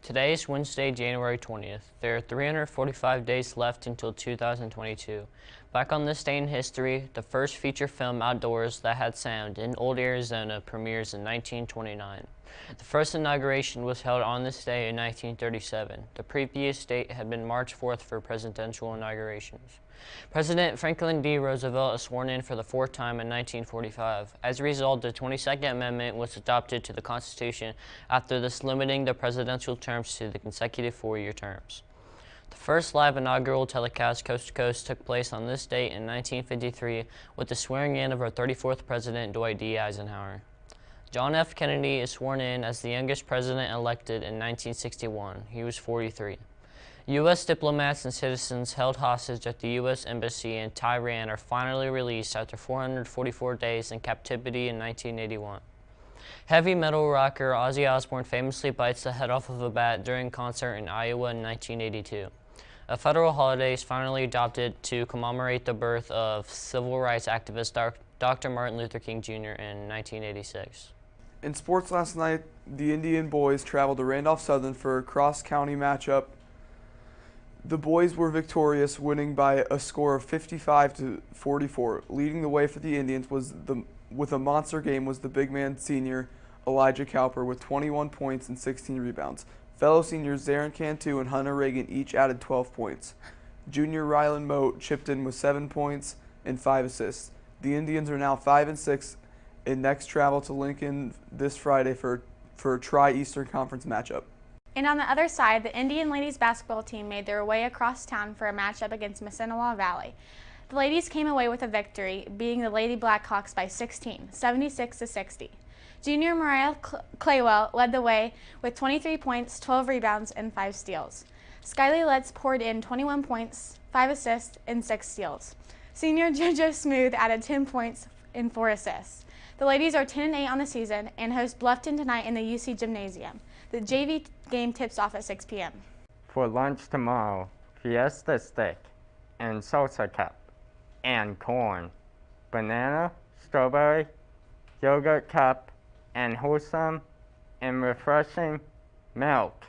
Today is Wednesday, January 20th. There are 345 days left until 2022. Back on this day in history, the first feature film outdoors that had sound in Old Arizona premieres in 1929. The first inauguration was held on this day in 1937. The previous date had been March 4th for presidential inaugurations. President Franklin D. Roosevelt is sworn in for the fourth time in 1945. As a result, the 22nd Amendment was adopted to the Constitution after this, limiting the presidential terms to the consecutive four-year terms. The first live inaugural telecast coast to coast took place on this date in 1953 with the swearing in of our 34th President, Dwight D. Eisenhower. John F. Kennedy is sworn in as the youngest president elected in 1961. He was 43. U.S. diplomats and citizens held hostage at the U.S. Embassy in Tehran are finally released after 444 days in captivity in 1981. Heavy metal rocker Ozzy Osbourne famously bites the head off of a bat during a concert in Iowa in 1982. A federal holiday is finally adopted to commemorate the birth of civil rights activist Dr. Martin Luther King Jr. in 1986. In sports last night, the Indian boys traveled to Randolph Southern for a cross-county matchup. The boys were victorious, winning by a score of 55-44. Leading the way for the Indians with a monster game was the big man senior Elijah Cowper with 21 points and 16 rebounds. Fellow seniors Zarin Cantu and Hunter Reagan each added 12 points. Junior Rylan Moat chipped in with 7 points and 5 assists. The Indians are now 5-6 and next travel to Lincoln this Friday for a Tri-Eastern Conference matchup. And on the other side, the Indian ladies basketball team made their way across town for a matchup against Massinawa Valley. The ladies came away with a victory, beating the Lady Blackhawks by 16, 76-60. Junior Mariah Claywell led the way with 23 points, 12 rebounds, and 5 steals. Skyly Letts poured in 21 points, 5 assists, and 6 steals. Senior JoJo Smooth added 10 points and 4 assists. The ladies are 10-8 on the season and host Bluffton tonight in the UC Gymnasium. The JV game tips off at 6 p.m. For lunch tomorrow, Fiesta stick and salsa cup and corn, banana, strawberry, yogurt cup, and wholesome and refreshing milk.